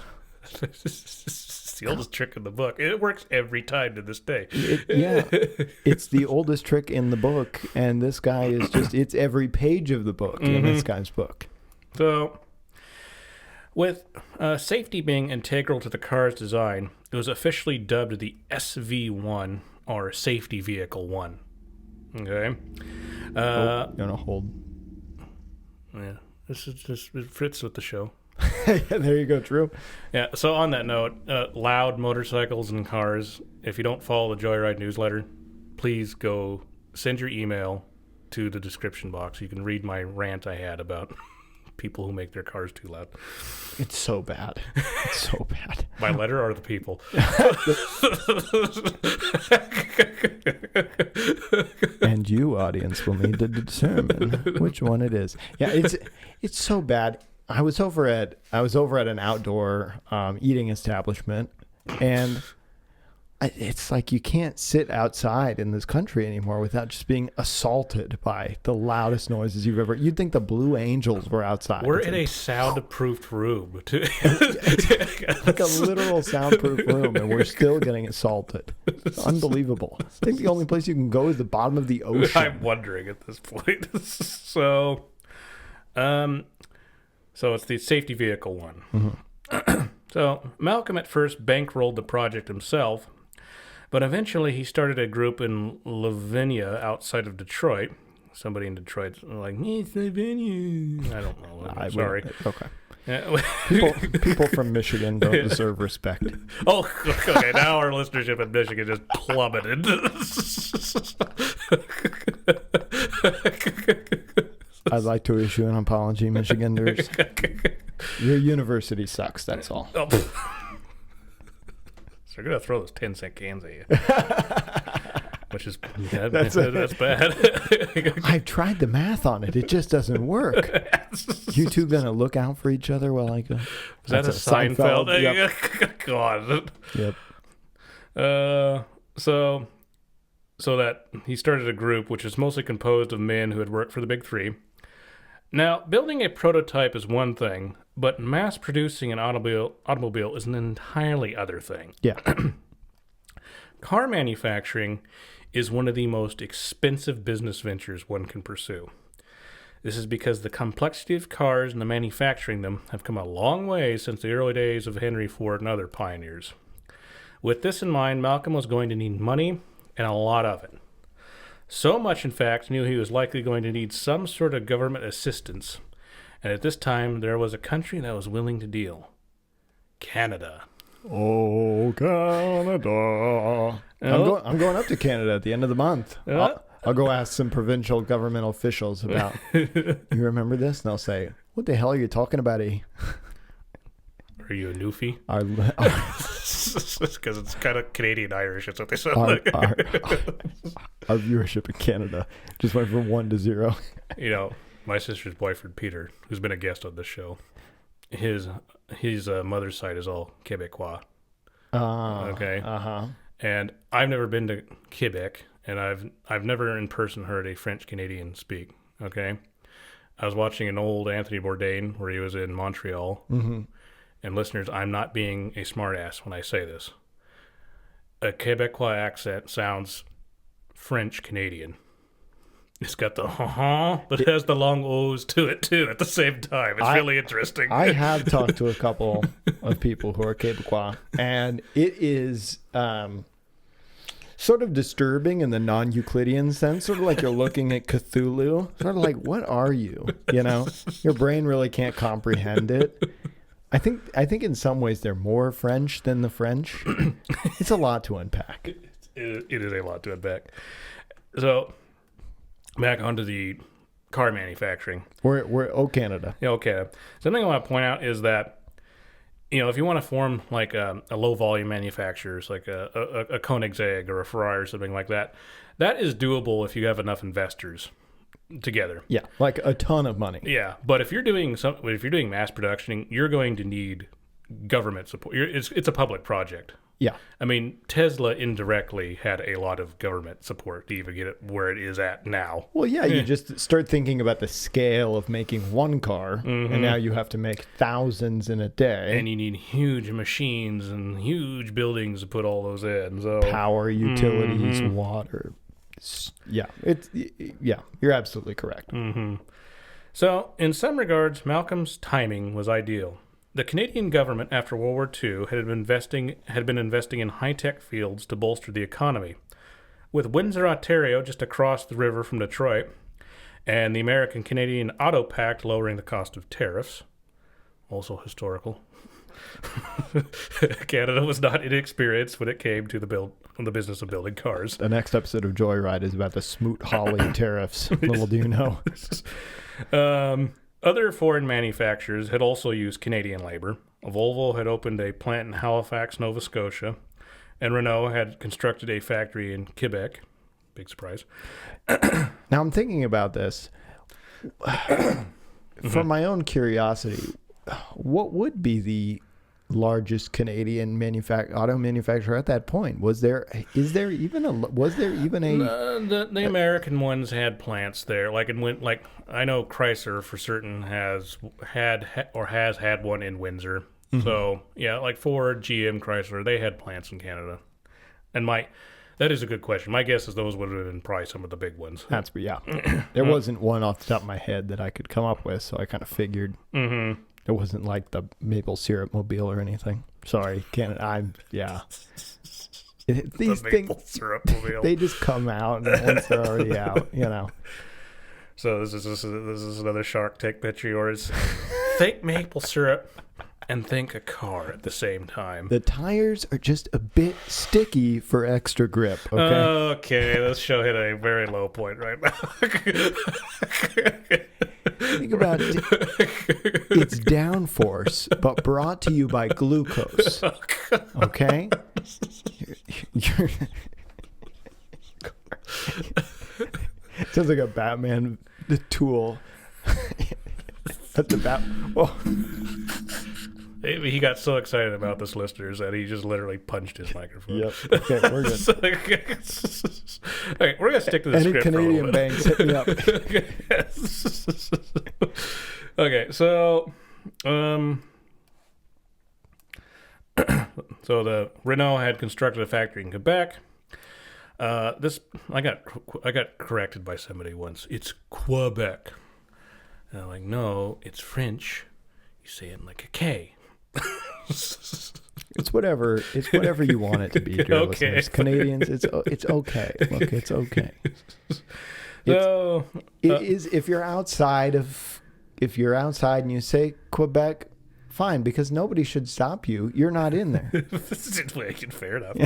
It's the oldest trick in the book. It works every time to this day. It's the oldest trick in the book, and this guy is just, it's every page of the book in this guy's book. So, with safety being integral to the car's design, it was officially dubbed the SV-1, or Safety Vehicle 1. Okay? You want to hold? Yeah, this is just, it fits with the show. There you go, true. Yeah, so on that note, loud motorcycles and cars, if you don't follow the Joyride newsletter, please go send your email to the description box. You can read my rant I had about people who make their cars too loud. It's so bad. It's so bad. My letter or the people? And you, audience, will need to determine which one it is. Yeah, it's so bad. I was over at an outdoor eating establishment, and it's like you can't sit outside in this country anymore without just being assaulted by the loudest noises you've ever. You'd think the Blue Angels were outside. We're in a soundproofed room, like a literal soundproof room, and we're still getting assaulted. It's unbelievable. I think the only place you can go is the bottom of the ocean. I'm wondering at this point. So it's the Safety Vehicle 1. Mm-hmm. So Malcolm at first bankrolled the project himself, but eventually he started a group in Lavinia outside of Detroit. Somebody in Detroit's like, it's Lavinia. I don't know. I'm sorry. Okay. Yeah. People from Michigan don't deserve respect. Oh, okay. Now our listenership in Michigan just plummeted. I'd like to issue an apology, Michiganders. Your university sucks, that's all. Oh. So they're going to throw those 10-cent cans at you. Which is, that's bad. I've tried the math on it. It just doesn't work. You two going to look out for each other while I go? Is that a Seinfeld? Yep. God. Yep. So that he started a group which is mostly composed of men who had worked for the Big Three. Now, building a prototype is one thing, but mass producing an automobile is an entirely other thing. Yeah. Car manufacturing is one of the most expensive business ventures one can pursue. This is because the complexity of cars and the manufacturing them have come a long way since the early days of Henry Ford and other pioneers. With this in mind, Malcolm was going to need money and a lot of it. So much, in fact, knew he was likely going to need some sort of government assistance. And at this time, there was a country that was willing to deal. Canada. Oh, Canada. I'm going up to Canada at the end of the month. I'll go ask some provincial government officials about, you remember this? And they'll say, what the hell are you talking about, E? Are you a newfie? Because it's kind of Canadian-Irish. That's what they sound like. Our viewership in Canada just went from 1 to 0. You know, my sister's boyfriend, Peter, who's been a guest on this show, his mother's side is all Quebecois. Okay. Uh-huh. And I've never been to Quebec, and I've never in person heard a French Canadian speak. Okay. I was watching an old Anthony Bourdain where he was in Montreal. Mm-hmm. And listeners, I'm not being a smartass when I say this. A Quebecois accent sounds French Canadian. It's got the but it has the long O's to it too at the same time. It's really interesting. I have talked to a couple of people who are Quebecois, and it is sort of disturbing in the non-Euclidean sense, sort of like you're looking at Cthulhu. Sort of like, what are you? You know, your brain really can't comprehend it. I think in some ways they're more French than the French. It's a lot to unpack. It is a lot to unpack. So, back onto the car manufacturing. We're Canada. Yeah, okay. Something I want to point out is that, you know, if you want to form like a low volume manufacturers, like a Koenigsegg or a Ferrari or something like that, that is doable if you have enough investors together. Yeah, like a ton of money. Yeah, but if you're doing mass production, you're going to need government support. It's a public project. Yeah. I mean, Tesla indirectly had a lot of government support to even get it where it is at now. Well, yeah, you just start thinking about the scale of making one car, and now you have to make thousands in a day. And you need huge machines and huge buildings to put all those in. So power, utilities, water. Yeah, you're absolutely correct. So, in some regards, Malcolm's timing was ideal. The Canadian government, after World War II, had been investing in high-tech fields to bolster the economy. With Windsor, Ontario, just across the river from Detroit, and the American-Canadian Auto Pact lowering the cost of tariffs, also historical. Canada was not inexperienced when it came to the business of building cars. The next episode of Joyride is about the Smoot-Hawley tariffs. Little do you know. Other foreign manufacturers had also used Canadian labor. Volvo had opened a plant in Halifax, Nova Scotia, and Renault had constructed a factory in Quebec. Big surprise. Now I'm thinking about this. For my own curiosity, what would be the largest Canadian auto manufacturer at that point? Was there even a the American ones had plants there, I know Chrysler for certain has had one in Windsor. So yeah, like Ford, GM, Chrysler, they had plants in Canada. And that is a good question. My guess is those would have been probably some of the big ones. There wasn't one off the top of my head that I could come up with, so I kind of figured. It wasn't like the maple syrup mobile or anything. Sorry, Canada. These maple things, syrup mobile. they just come out and once they're already out, you know. So this is another Shark Tank pitch of yours. Think maple syrup and think a car at the same time. The tires are just a bit sticky for extra grip. Okay. Okay, this show hit a very low point right now. Think about it. It's downforce, but brought to you by glucose. Okay? Sounds like a Batman tool. That's the bat. Well, he got so excited about this, listeners, that he just literally punched his microphone. Yep. Okay, we're good. Okay, we're gonna stick to the script Canadian for a little bit. banks hit me up. Okay, so so the Renault had constructed a factory in Quebec. I got corrected by somebody once. It's Quebec. And I'm like, no, it's French. You say it like a K. It's whatever you want it to be, dear listeners. Canadians, it's okay. Look, it's okay. So it is if you're outside and you say Quebec, fine, because nobody should stop you. You're not in there. Fair enough.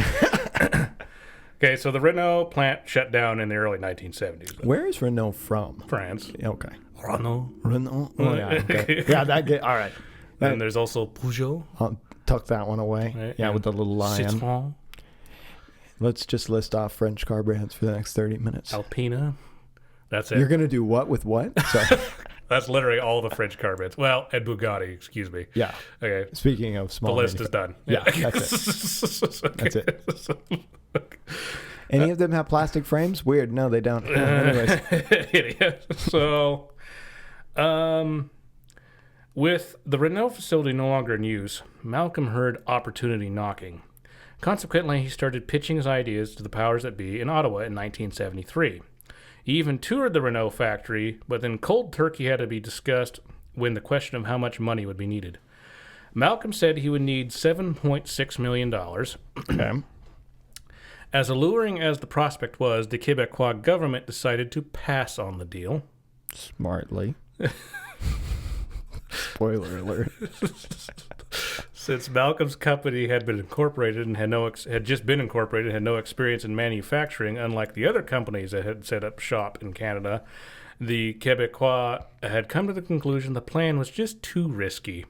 Okay, so the Renault plant shut down in the early 1970s. Where is Renault from? France. Okay. Renault. Oh, yeah. Okay. Yeah, all right. And there's also Peugeot. I'll tuck that one away. Right, yeah, with the little lion. Citroën. Let's just list off French car brands for the next 30 minutes. Alpina. That's it. You're going to do what with what? Sorry. That's literally all the French car brands. Well, and Bugatti, excuse me. Yeah. Okay. Speaking of small, the list is done. Yeah, that's it. That's it. Any of them have plastic frames? Weird. No, they don't. Anyways. Idiot. So, with the Renault facility no longer in use, Malcolm heard opportunity knocking. Consequently, he started pitching his ideas to the powers that be in Ottawa in 1973. He even toured the Renault factory, but then cold turkey had to be discussed when the question of how much money would be needed. Malcolm said he would need $7.6 million. Okay. As alluring as the prospect was, the Quebecois government decided to pass on the deal. Smartly. Spoiler alert. Since Malcolm's company had been incorporated and had just been incorporated, had no experience in manufacturing, unlike the other companies that had set up shop in Canada, the Quebecois had come to the conclusion the plan was just too risky.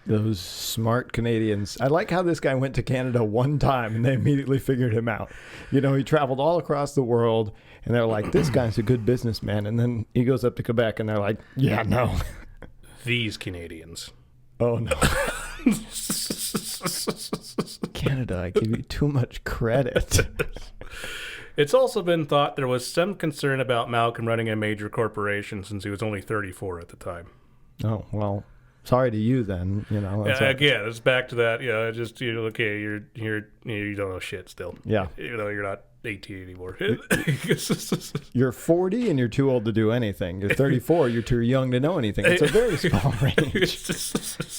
Those smart Canadians. I like how this guy went to Canada one time and they immediately figured him out. You know, he traveled all across the world and they're like, this guy's a good businessman. And then he goes up to Quebec and they're like, yeah, no. These Canadians. Oh, no. Canada, I give you too much credit. It's also been thought there was some concern about Malcolm running a major corporation since he was only 34 at the time. Oh, well. Sorry to you, then. You know. Again, it's back to that. Just okay. You don't know shit still. Yeah. You're not 18 anymore. You're 40 and you're too old to do anything. You're 34. You're too young to know anything. It's a very small range.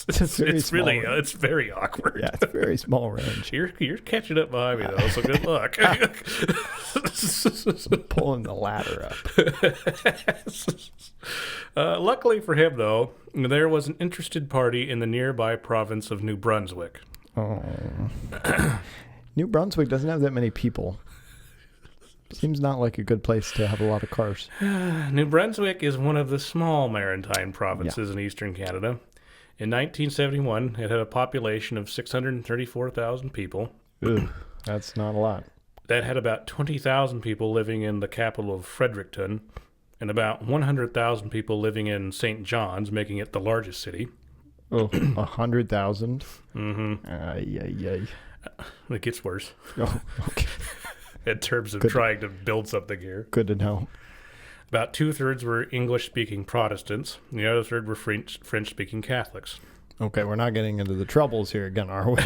It's very awkward. Yeah, it's a very small range. You're catching up behind me though, so good luck. Pulling the ladder up. Luckily for him, though, there was an interested party in the nearby province of New Brunswick. Oh. New Brunswick doesn't have that many people. Seems not like a good place to have a lot of cars. New Brunswick is one of the small maritime provinces in eastern Canada. In 1971, it had a population of 634,000 people. Ugh, that's not a lot. That had about 20,000 people living in the capital of Fredericton and about 100,000 people living in St. John's, making it the largest city. Oh, 100,000? Mm-hmm. It gets worse. Oh, okay. In terms of trying to build something here. Good to know. About 2/3 were English-speaking Protestants, and the other third were French-speaking Catholics. Okay, we're not getting into the troubles here again, are we?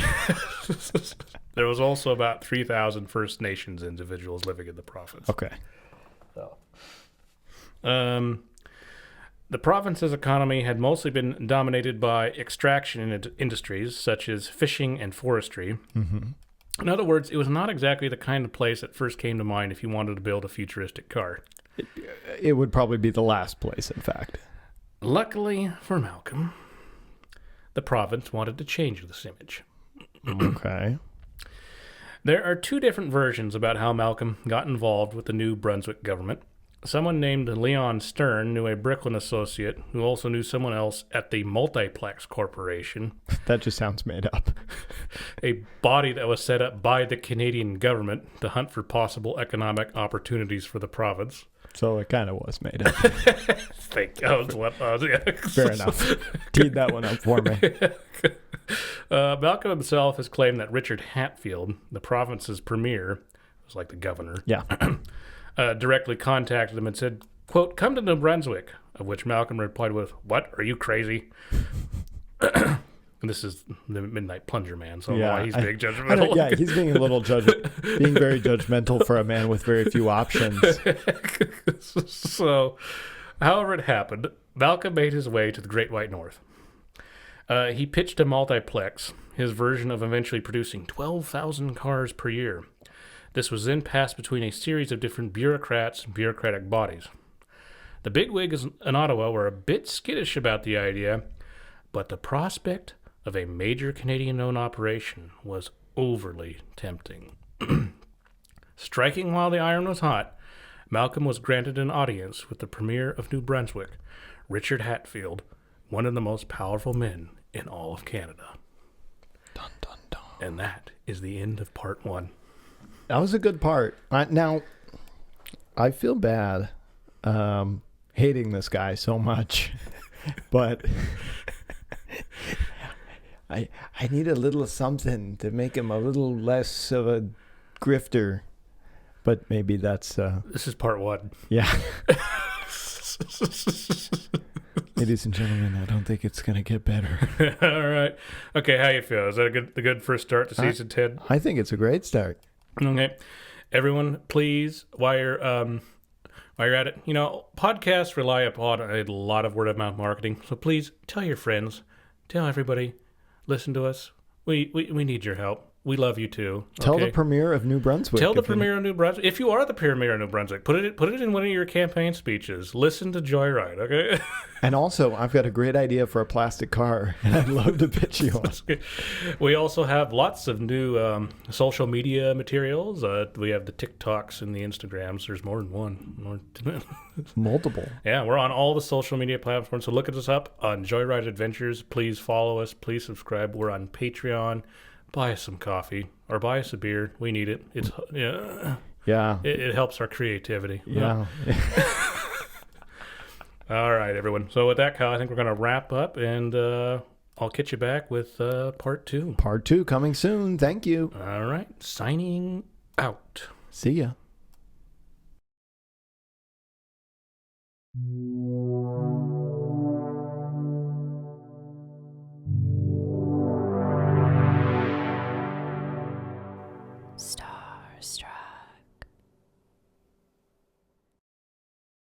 There was also about 3,000 First Nations individuals living in the province. Okay. The province's economy had mostly been dominated by extraction industries such as fishing and forestry. Mm-hmm. In other words, it was not exactly the kind of place that first came to mind if you wanted to build a futuristic car. It would probably be the last place, in fact. Luckily for Malcolm, the province wanted to change this image. Okay. There are two different versions about how Malcolm got involved with the New Brunswick government. Someone named Leon Stern knew a Bricklin associate who also knew someone else at the Multiplex Corporation. That just sounds made up. A body that was set up by the Canadian government to hunt for possible economic opportunities for the province. So it kind of was made up. Fair enough. Teed that one up for me. Malcolm himself has claimed that Richard Hatfield, the province's premier, was like the governor, directly contacted him and said, quote, "Come to New Brunswick," of which Malcolm replied with, "What? Are you crazy?" And this is the Midnight Plunger Man, so why he's being judgmental. He's being a little being very judgmental for a man with very few options. So, however it happened, Malcolm made his way to the Great White North. He pitched a multiplex, his version of eventually producing 12,000 cars per year. This was then passed between a series of different bureaucrats and bureaucratic bodies. The bigwigs in Ottawa were a bit skittish about the idea, but the prospect of a major Canadian-owned operation was overly tempting. Striking while the iron was hot, Malcolm was granted an audience with the Premier of New Brunswick, Richard Hatfield, one of the most powerful men in all of Canada. Dun, dun, dun. And that is the end of part 1. That was a good part. Now, I feel bad hating this guy so much, but I need a little something to make him a little less of a grifter. But maybe that's... This is part 1. Yeah. Ladies and gentlemen, I don't think it's going to get better. All right. Okay, how you feel? Is that a good first start to season 10? I think it's a great start. Okay. Everyone, please, while you're While you're at it, podcasts rely upon a lot of word of mouth marketing. So please tell your friends, tell everybody, listen to us. We need your help. We love you too. Tell the Premier of New Brunswick. Tell the Premier of New Brunswick. If you are the Premier of New Brunswick, put it in one of your campaign speeches. Listen to Joyride, okay? And also, I've got a great idea for a plastic car, and I'd love to pitch you on. We also have lots of new social media materials. We have the TikToks and the Instagrams. There's more than one. Multiple. Yeah, we're on all the social media platforms. So look us up on Joyride Adventures. Please follow us. Please subscribe. We're on Patreon. Buy us some coffee or buy us a beer. We need it. It's It helps our creativity. Yeah. All right, everyone. So with that, Kyle, I think we're going to wrap up, and I'll catch you back with part 2. Part 2 coming soon. Thank you. All right. Signing out. See ya.